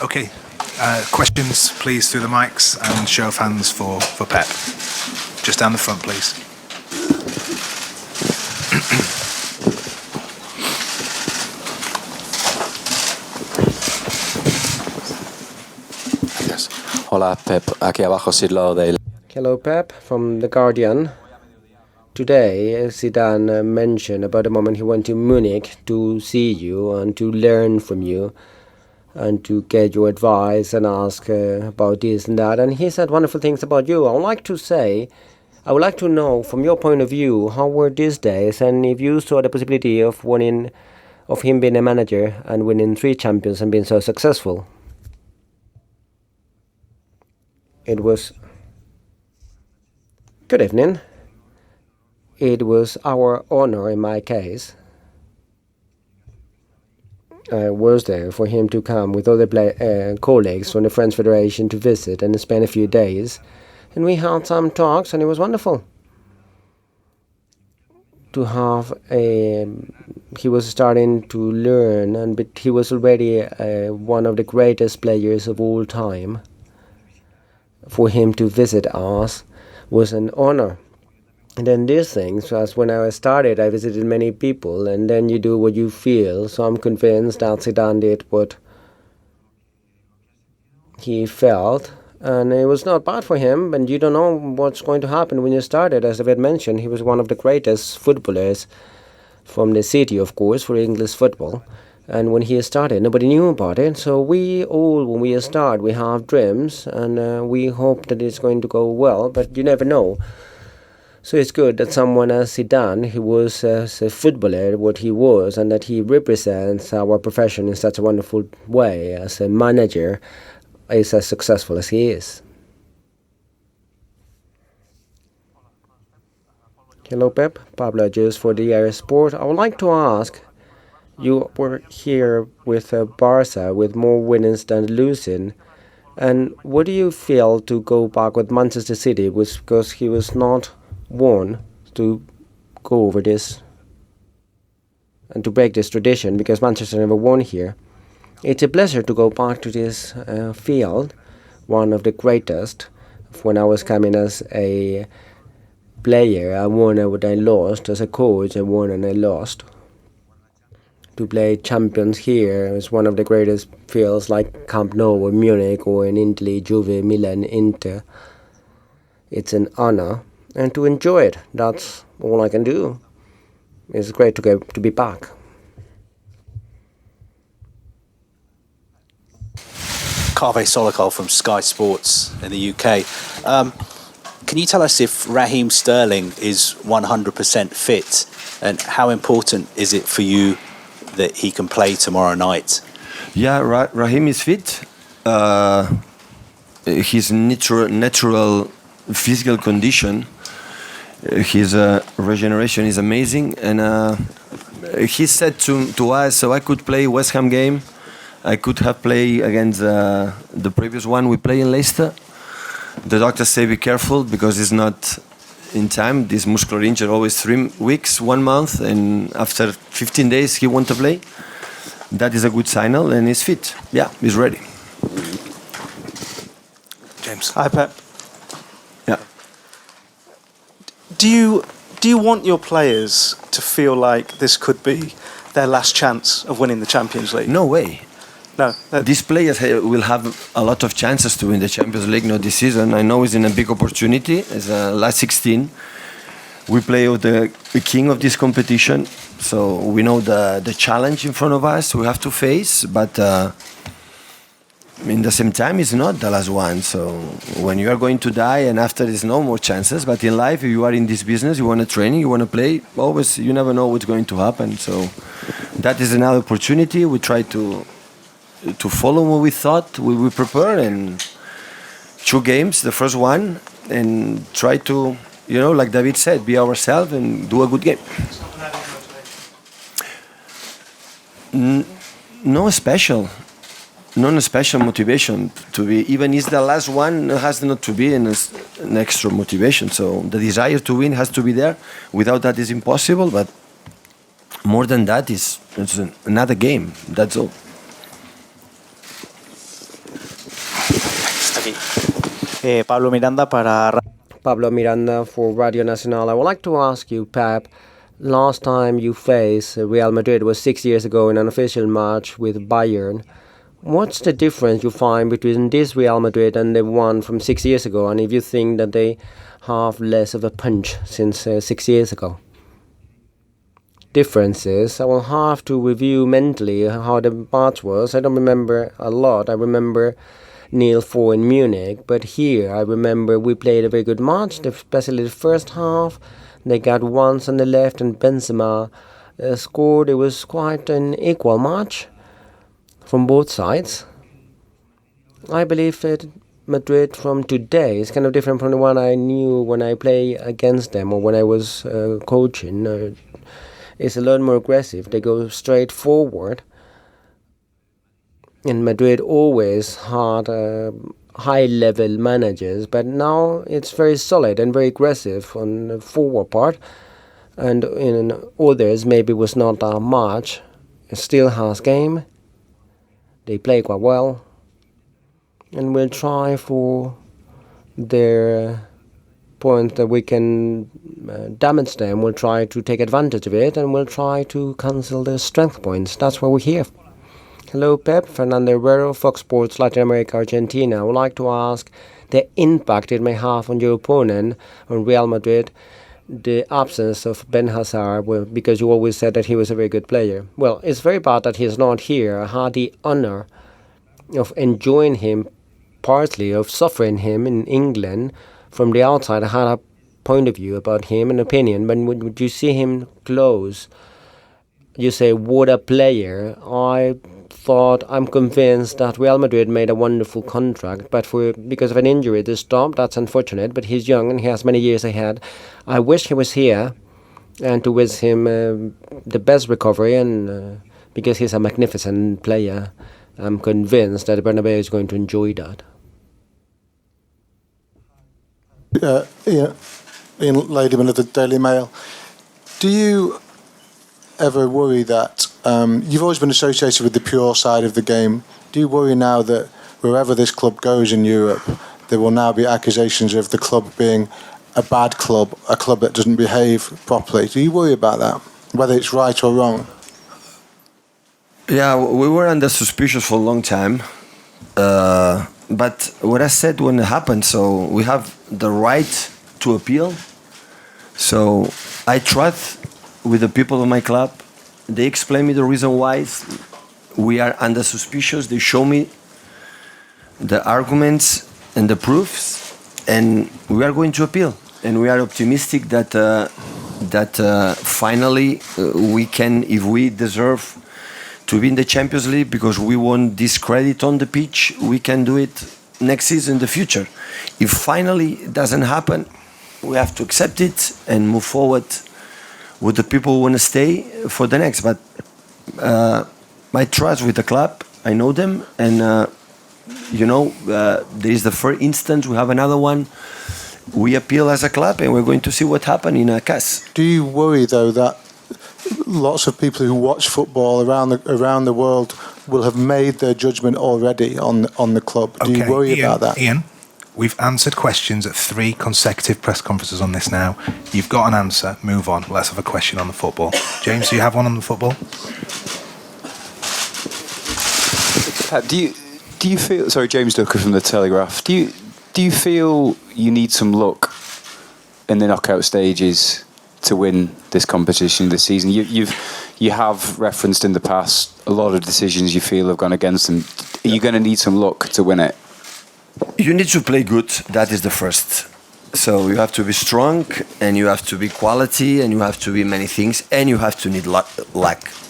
Okay, questions please through the mics, and show of hands for Pep. Just down the front, please. Yes. Hola Pep, aquí abajo Sidlo del... Hello, Pep, from The Guardian. Today, Zidane mentioned about the moment he went to Munich to see you and to learn from you and to get your advice and ask about this and that. And he said wonderful things about you. I would like to know from your point of view, how were these days, and if you saw the possibility of him being a manager and winning 3 champions and being so successful. It was... Good evening. It was our honor in my case. I was there for him to come with other colleagues from the French Federation to visit and spend a few days. And we had some talks, and it was wonderful to have he was starting to learn, but he was already one of the greatest players of all time. For him to visit us was an honor. And then these things, as when I started, I visited many people, and then you do what you feel. So I'm convinced that Zidane did what he felt, and it was not bad for him. And you don't know what's going to happen when you started. As David mentioned, he was one of the greatest footballers from the city, of course, for English football. And when he started, nobody knew about it. So we all, when we start, we have dreams, and we hope that it's going to go well, but you never know. So it's good that someone as Zidane, who was as a footballer, what he was, and that he represents our profession in such a wonderful way as a manager, is as successful as he is. Hello, Pep. Pablo Jus for the Air Sport. I would like to ask, you were here with Barca with more winnings than losing. And what do you feel to go back with Manchester City, because he was not one to go over this and to break this tradition, because Manchester never won here. It's a pleasure to go back to this field, one of the greatest. When I was coming as a player, I won and I lost. As a coach, I won and I lost. To play champions here is one of the greatest fields, like Camp Nou or Munich or in Italy, Juve, Milan, Inter. It's an honor. And to enjoy it, that's all I can do. It's great to be back. Kaveh Solokol from Sky Sports in the UK. Can you tell us if Raheem Sterling is 100% fit, and how important is it for you that he can play tomorrow night? Yeah, Raheem is fit. His natural physical condition, his regeneration is amazing, and he said to us, so I could play West Ham game, I could have played against the previous one we play in Leicester. The doctors say be careful because it's not in time. This muscular injury always 3 weeks, 1 month, and after 15 days he wants to play. That is a good signal, and he's fit. Yeah, he's ready. James. Hi, Pep. Yeah. Do you want your players to feel like this could be their last chance of winning the Champions League? No way. No. These players will have a lot of chances to win the Champions League this season. I know it's in a big opportunity. It's last 16. We play with the king of this competition, so we know the challenge in front of us we have to face, but in the same time it's not the last one. So when you are going to die and after there's no more chances, but in life, if you are in this business, you want to train, you want to play, always you never know what's going to happen. So that is another opportunity. We try to follow what we thought we prepare, and 2 games, the first one, and try to, like David said, be ourselves and do a good game. No special motivation to be, even if the last one has not to be an extra motivation. So the desire to win has to be there. Without that, it's impossible. But more than that, it's another game. That's all. Pablo Miranda para... Pablo Miranda for Radio Nacional. I would like to ask you, Pep, last time you faced Real Madrid was 6 years ago in an official match with Bayern. What's the difference you find between this Real Madrid and the one from 6 years ago? And if you think that they have less of a punch since 6 years ago? Differences. I will have to review mentally how the match was. I don't remember a lot. I remember 0-4 in Munich, but here I remember we played a very good match, especially the first half. They got once on the left and Benzema scored. It was quite an equal match from both sides. I believe that Madrid from today is kind of different from the one I knew when I play against them or when I was coaching. It's a lot more aggressive. They go straight forward. And Madrid always had high-level managers, but now it's very solid and very aggressive on the forward part. And in others, maybe was not that much. It still has game. They play quite well. And we'll try for their point that we can damage them. We'll try to take advantage of it, and we'll try to cancel their strength points. That's what we're here. Hello, Pep. Fernando Herrero, Fox Sports, Latin America, Argentina. I would like to ask the impact it may have on your opponent, on Real Madrid, the absence of Ben Hazard, because you always said that he was a very good player. Well, it's very bad that he's not here. I had the honor of enjoying him, partly of suffering him in England. From the outside, I had a point of view about him, an opinion, but when you see him close, you say, what a player. I'm convinced that Real Madrid made a wonderful contract, but because of an injury they stopped. That's unfortunate, but he's young and he has many years ahead. I wish he was here and to wish him the best recovery, and because he's a magnificent player, I'm convinced that Bernabeu is going to enjoy that. Ian Ladyman of the Daily Mail. Do you ever worry that you've always been associated with the pure side of the game? Do you worry now that wherever this club goes in Europe, there will now be accusations of the club being a bad club, a club that doesn't behave properly? Do you worry about that, whether it's right or wrong? Yeah, we were under suspicion for a long time. But what I said when it happened, so we have the right to appeal. So I trust with the people of my club. They explain me the reason why we are under suspicious. They show me the arguments and the proofs, and we are going to appeal. And we are optimistic that finally we can, if we deserve to be in the Champions League, because we want discredit on the pitch, we can do it next season in the future. If finally it doesn't happen, we have to accept it and move forward with the people who want to stay for the next. But I trust with the club. I know them, and there is the first instance. We have another one. We appeal as a club, and we're going to see what happens in a case. Do you worry though that lots of people who watch football around the world will have made their judgment already on the club? Do you worry about that? Ian, we've answered questions at 3 consecutive press conferences on this now. You've got an answer. Move on. Let's have a question on the football. James, do you have one on the football? Do you feel? Sorry, James Ducker from the Telegraph. Do you feel you need some luck in the knockout stages to win this competition this season? You have referenced in the past a lot of decisions you feel have gone against them. Are you going to need some luck to win it? You need to play good. That is the first. So you have to be strong, and you have to be quality, and you have to be many things, and you have to need luck.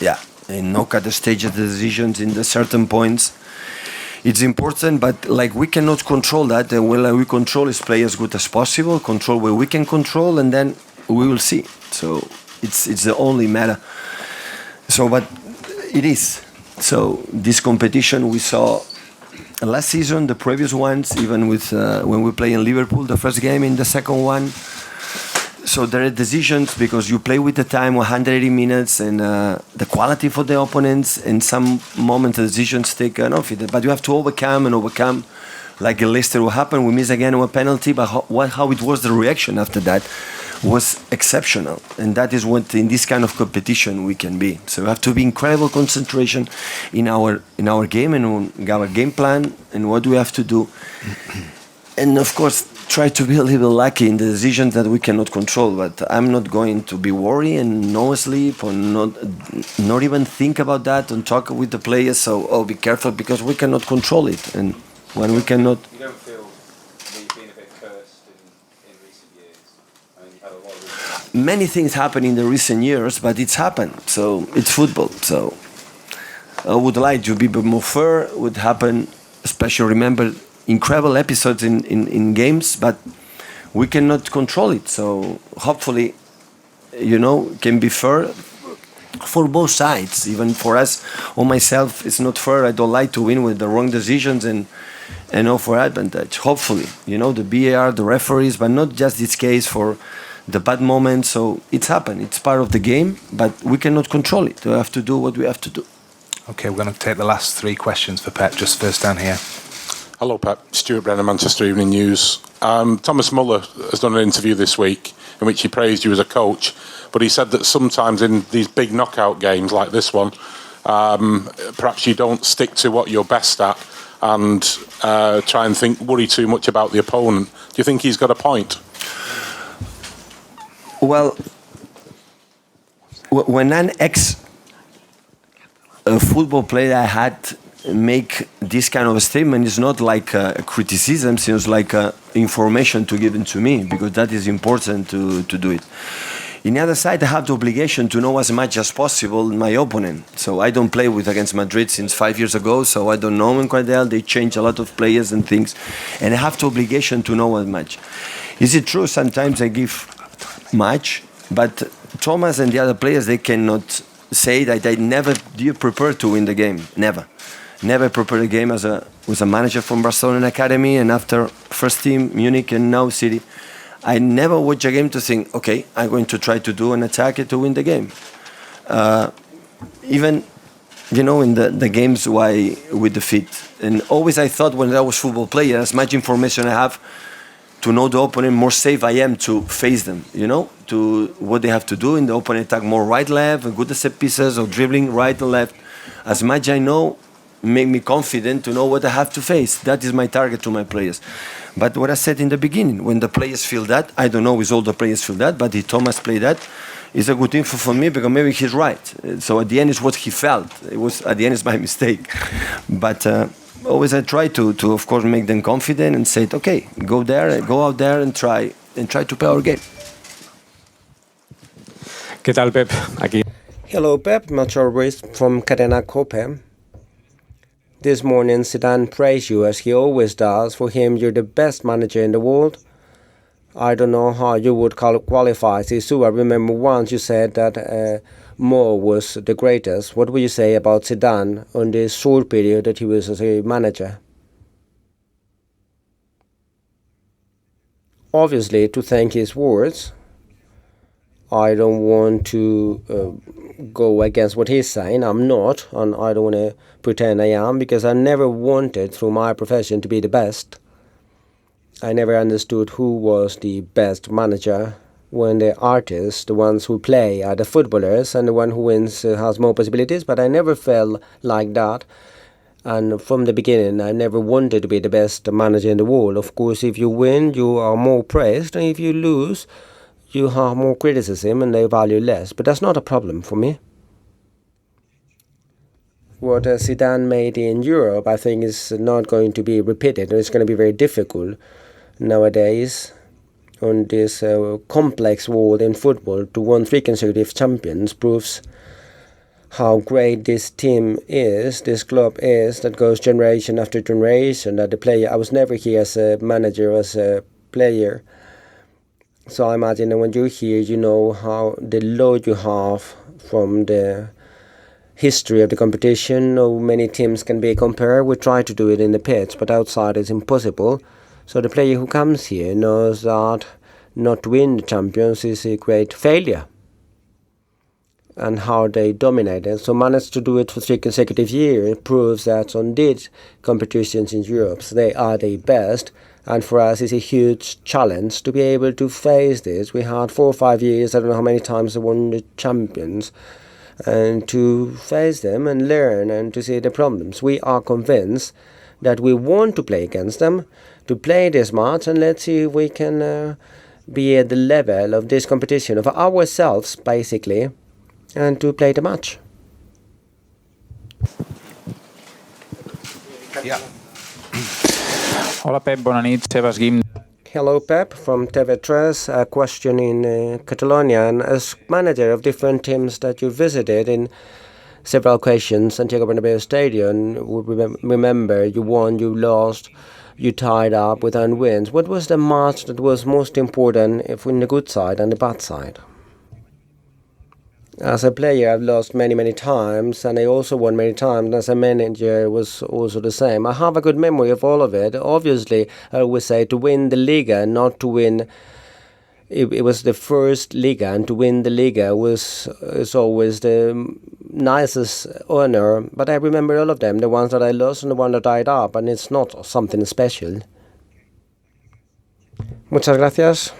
Yeah, in knockout stages, the decisions in the certain points, it's important. But we cannot control that. And we control is play as good as possible, control where we can control, and then we will see. So it's the only matter. So, but it is. So this competition we saw last season, the previous ones, even with when we play in Liverpool, the first game, in the second one. So there are decisions because you play with the time 180 minutes and the quality for the opponents, and some moments the decisions take off it. But you have to overcome. Like in Leicester, what happened? We missed again a penalty, but how it was the reaction after that was exceptional, and that is what in this kind of competition we can be. So we have to be incredible concentration in our game and on our game plan and what we have to do, and of course try to be a little lucky in the decisions that we cannot control. But I'm not going to be worried and no sleep or not even think about that and talk with the players. So be careful because we cannot control it, and when we cannot. You don't feel that you've been a bit cursed in recent years? I mean, you've had a lot of... Many things happen in the recent years, but it's happened. So it's football. So I would like to be a bit more fair. Would happen, especially remember incredible episodes in games, but we cannot control it. So hopefully, can be fair for both sides. Even for us or myself, it's not fair. I don't like to win with the wrong decisions and for advantage. Hopefully, the VAR, the referees, but not just this case for the bad moments. So it's happened. It's part of the game, but we cannot control it. We have to do what we have to do. Okay, we're going to take the last 3 questions for Pep. Just first down here. Hello, Pep. Stuart Brennan, Manchester Evening News. Thomas Muller has done an interview this week in which he praised you as a coach, but he said that sometimes in these big knockout games like this one, perhaps you don't stick to what you're best at and try and worry too much about the opponent. Do you think he's got a point? Well, when an ex-football player I had make this kind of a statement, is not like a criticism, it's like information to give to me, because that is important to do it. In the other side, I have the obligation to know as much as possible my opponent. So I don't play against Madrid since 5 years ago, so I don't know them quite well. They change a lot of players and things, and I have the obligation to know as much. Is it true sometimes I give much, but Thomas and the other players, they cannot say that I never did prepare to win the game. Never prepared a game was a manager from Barcelona Academy, and after first team, Munich, and now City. I never watch a game to think, okay, I'm going to try to do an attack to win the game. Even, in the games with defeat. And always I thought when I was football player, as much information I have to know the opponent, more safe I am to face them, to what they have to do in the open attack, more right, left, good set pieces or dribbling right and left. As much I know, make me confident to know what I have to face. That is my target to my players. But what I said in the beginning, when the players feel that, I don't know if all the players feel that, but if Thomas play that, it's a good info for me because maybe he's right. So at the end, it's what he felt. At the end, it's my mistake. But always I try to of course, make them confident and say, okay, go out there and try to play our game. ¿Qué tal, Pep? Aquí. Hello, Pep. Macho Ruiz from Cadena Cope. This morning, Zidane praised you, as he always does. For him, you're the best manager in the world. I don't know how you would qualify Zizou. I remember once you said that Mo was the greatest. What would you say about Zidane on this short period that he was as a manager? Obviously, to thank his words, I don't want to go against what he's saying. I'm not, and I don't want to pretend I am, because I never wanted through my profession to be the best. I never understood who was the best manager, when the artists, the ones who play, are the footballers, and the one who wins has more possibilities, but I never felt like that. And from the beginning, I never wanted to be the best manager in the world. Of course, if you win, you are more praised, and if you lose, you have more criticism and they value less. But that's not a problem for me. What Zidane made in Europe, I think, is not going to be repeated. It's going to be very difficult nowadays on this complex world in football. To win 3 consecutive champions proves how great this team is, this club is, that goes generation after generation, that the player... I was never here as a manager, as a player. So I imagine that when you're here, you know how the load you have from the history of the competition. No many teams can be compared. We try to do it in the pitch, but outside it's impossible. So the player who comes here knows that not to win the champions is a great failure. And how they dominated. So managed to do it for 3 consecutive years proves that on these competitions in Europe, they are the best. And for us, it's a huge challenge to be able to face this. We had 4 or 5 years, I don't know how many times they won the champions, and to face them and learn and to see the problems. We are convinced that we want to play against them, to play this match, and let's see if we can be at the level of this competition, of ourselves, basically, and to play the match. Yeah. Hola Pep, bona nit, Sebas Guim. Hello Pep from TV3, a question in Catalonia. And as manager of different teams that you visited in several occasions, Santiago Bernabeu Stadium, remember you won, you lost, you tied up with wins. What was the match that was most important in the good side and the bad side? As a player, I've lost many times, and I also won many times. As a manager, it was also the same. I have a good memory of all of it. Obviously, I always say to win the Liga, not to win. It was the first Liga, and to win the Liga is always the nicest honor. But I remember all of them, the ones that I lost and the one that died up, and it's not something special. Muchas gracias.